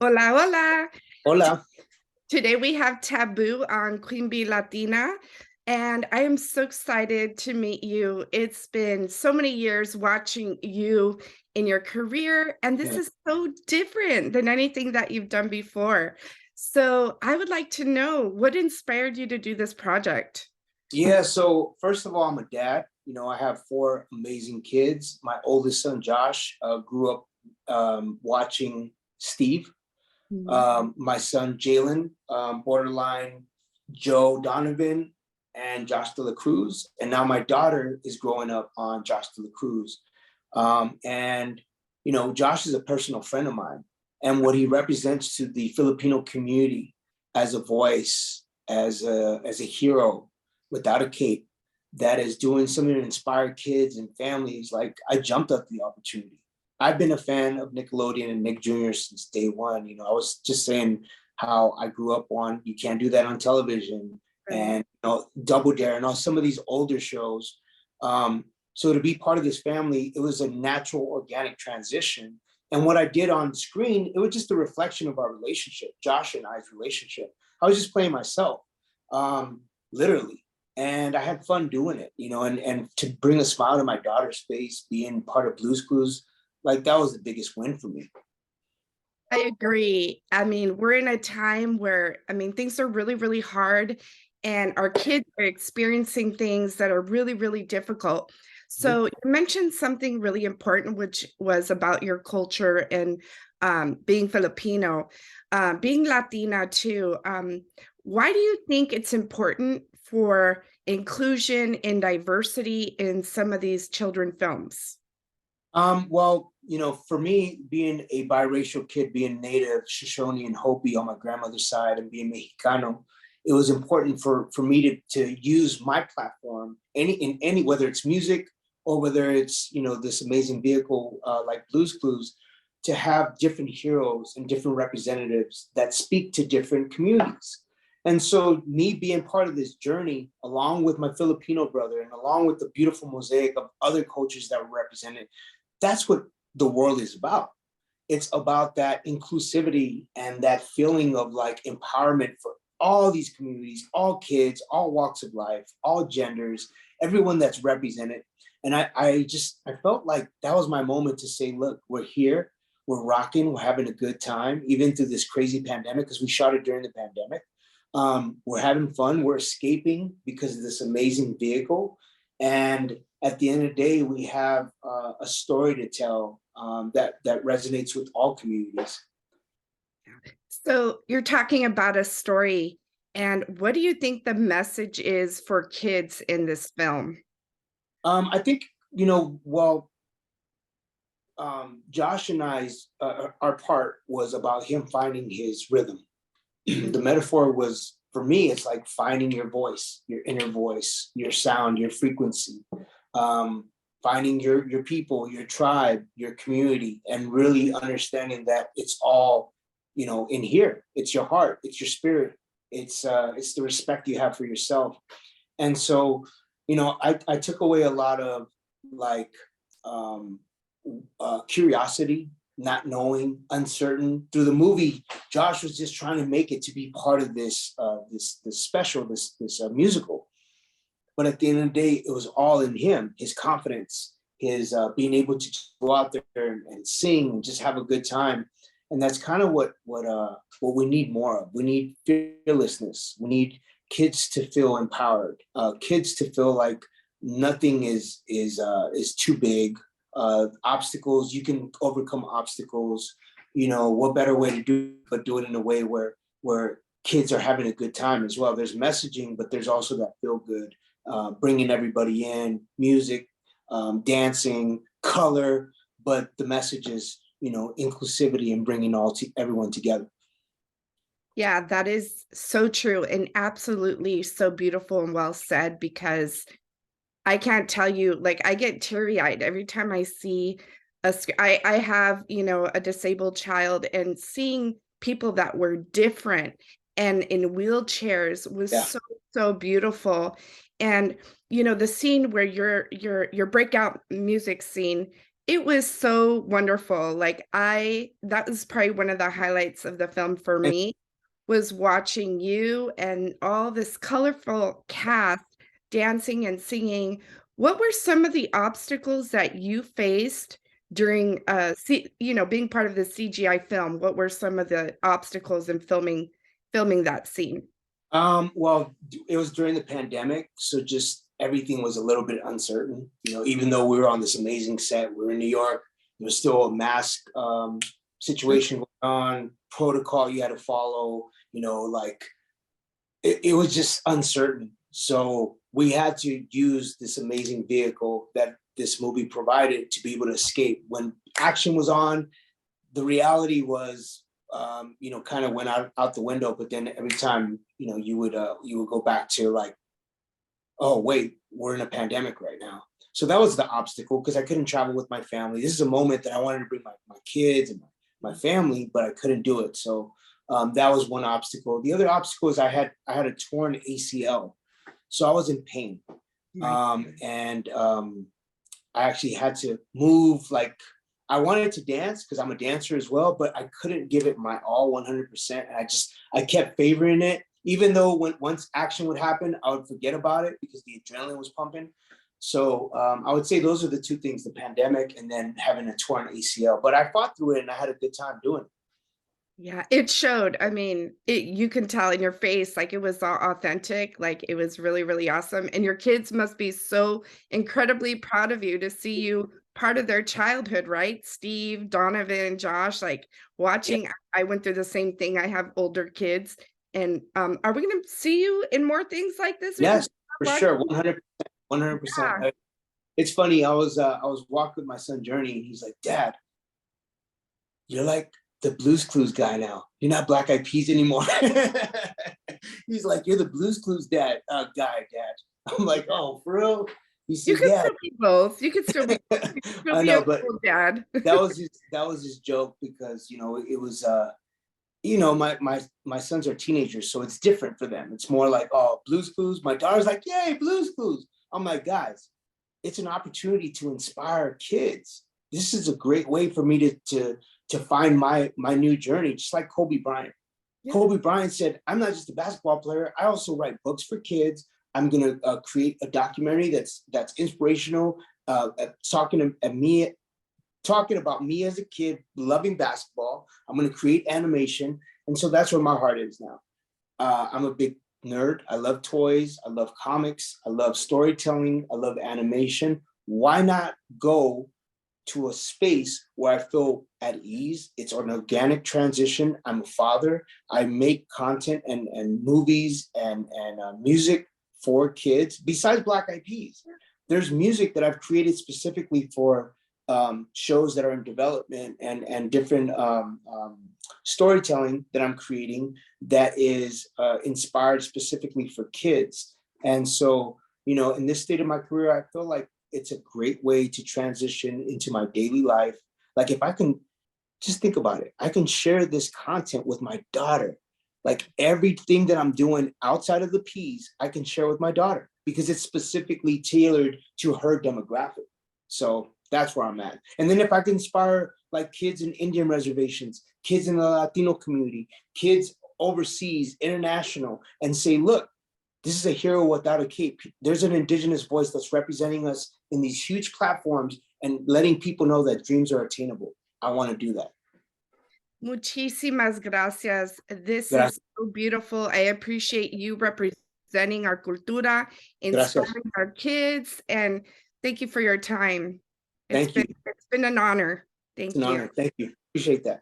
Hola, hola. T- Hola. Today we have Taboo on Queen Bee Latina, and I am so excited to meet you. It's been so many years watching you in your career, and this Yeah. is so different than anything that you've done before. So I would like to know what inspired you to do this project? Yeah, so first of all, I'm a dad. I have four amazing kids. My oldest son, Josh, grew up watching Steve. Mhm. My son, Jalen, borderline Joe Donovan, and Josh Dela Cruz. And now my daughter is growing up on Josh Dela Cruz. Josh is a personal friend of mine. And what he represents to the Filipino community as a voice, as a hero without a cape, that is doing something to inspire kids and families. Like, I jumped at the opportunity. I've been a fan of Nickelodeon and Nick Jr. since day one. I was just saying how I grew up on You Can't Do That on Television, Right. and Double Dare and all some of these older shows. So to be part of this family, it was a natural, organic transition. And what I did on screen, it was just a reflection of our relationship, Josh and I's relationship. I was just playing myself, literally. And I had fun doing it, and to bring a smile to my daughter's face, being part of Blue's Clues, like, that was the biggest win for me. I agree. I mean, we're in a time where, I mean, things are really, really hard, and our kids are experiencing things that are really, really difficult. So, you mentioned something really important, which was about your culture and being Filipino, being Latina too. Why do you think it's important for inclusion and diversity in some of these children films? Well, for me, being a biracial kid, being native Shoshone and Hopi on my grandmother's side, and being Mexicano, it was important for me to use my platform, any whether it's music or whether it's this amazing vehicle like Blues Clues, to have different heroes and different representatives that speak to different communities. And so, me being part of this journey, along with my Filipino brother, and along with the beautiful mosaic of other cultures that were represented, that's what the world is about. It's about that inclusivity and that feeling of like empowerment for all these communities, all kids, all walks of life, all genders, everyone that's represented. And I felt like that was my moment to say, look, we're here, we're rocking, we're having a good time, even through this crazy pandemic, because we shot it during the pandemic. We're having fun, we're escaping because of this amazing vehicle. And at the end of the day, we have a story to tell, that resonates with all communities. So you're talking about a story, and what do you think the message is for kids in this film? I think, well, Josh and I's our part was about him finding his rhythm. The metaphor was, for me, it's like finding your voice, your inner voice, your sound, your frequency, um, finding your people, your tribe, your community, and really understanding that it's all, in here. It's your heart, it's your spirit, it's the respect you have for yourself. And so, I took away a lot of, like, um, curiosity, not knowing, uncertain. Through the movie, Josh was just trying to make it to be part of this special, this musical. But at the end of the day, it was all in him, his confidence, his being able to go out there and sing and just have a good time. And that's kind of what we need more of. We need fearlessness. We need kids to feel empowered, kids to feel like nothing is too big. Obstacles, you can overcome obstacles. What better way to do it but do it in a way where kids are having a good time as well. There's messaging, but there's also that feel good, bringing everybody in, music, dancing, color, but the message is, inclusivity and bringing everyone together. Yeah, that is so true and absolutely so beautiful and well said because I can't tell you, like, I get teary-eyed every time I see I have, a disabled child, and seeing people that were different and in wheelchairs was Yeah. so, so beautiful. And, the scene where your breakout music scene, It was so wonderful. Like that was probably one of the highlights of the film for And, me was watching you and all this colorful cast dancing and singing. What were some of the obstacles that you faced during being part of the CGI film? What were some of the obstacles in filming that scene? well, it was during the pandemic, so just everything was a little bit uncertain. Even though we were on this amazing set, we were in New York. There was still a mask situation going on, protocol you had to follow. Like it was just uncertain. So we had to use this amazing vehicle that this movie provided to be able to escape. When action was on, the reality was, kind of went out the window. But then every time, you would go back to like, oh wait, we're in a pandemic right now. So that was the obstacle because I couldn't travel with my family. This is a moment that I wanted to bring my kids and my family, but I couldn't do it. So that was one obstacle. The other obstacle is I had a torn ACL, so I was in pain, and I actually had to move. Like I wanted to dance because I'm a dancer as well, but I couldn't give it my all 100%. And I kept favoring it, even though once action would happen, I would forget about it because the adrenaline was pumping. So I would say those are the two things: the pandemic and then having a torn ACL. But I fought through it and I had a good time doing it. Yeah, it showed. I mean, you can tell in your face, like it was all authentic, like it was really, really awesome. And your kids must be so incredibly proud of you to see you part of their childhood, right? Steve, Donovan, Josh, like Yeah. watching, I went through the same thing. I have older kids. And are we going to see you in more things like this? We can Yes, talk for about sure, 100%, 100%. yeah. It's funny. I was walking with my son Journey, and he's like, "Dad, you're like the Blues Clues guy now. You're not Black Eyed Peas anymore." He's like, "You're the Blues Clues guy, Dad." I'm like, "Oh, for real?" He You said, can "Yeah." still be both. You can still be both. You can still I be a know, but cool dad. that was his joke because it was my sons are teenagers, so it's different for them. It's more like, oh, Blues Clues. My daughter's like, "Yay, Blues Clues." I'm like, guys, it's an opportunity to inspire kids. This is a great way for me to find my new journey, just like Kobe Bryant. Yeah. Kobe Bryant said, "I'm not just a basketball player. I also write books for kids. I'm gonna create a documentary that's inspirational, talking about me as a kid loving basketball. I'm gonna create animation." And so that's where my heart is now. I'm a big nerd. I love toys. I love comics. I love storytelling. I love animation. Why not go to a space where I feel at ease? It's an organic transition. I'm a father. I make content and movies and music for kids. Besides Black Eyed Peas, there's music that I've created specifically for shows that are in development and different storytelling that I'm creating that is inspired specifically for kids. And so, in this state of my career, I feel like it's a great way to transition into my daily life. Like if I can just think about it, I can share this content with my daughter. Like everything that I'm doing outside of the P's, I can share with my daughter because it's specifically tailored to her demographic. So that's where I'm at. And then if I can inspire like kids in Indian reservations, kids in the Latino community, kids overseas, international, and say, look, this is a hero without a cape. There's an indigenous voice that's representing us in these huge platforms and letting people know that dreams are attainable. I want to do that. Muchísimas gracias. This Gracias. is so beautiful. I appreciate you representing our cultura, Gracias. inspiring our kids, and thank you for your time. Thank you. It's been an honor. It's an Thank you. honor. Thank you. Appreciate that.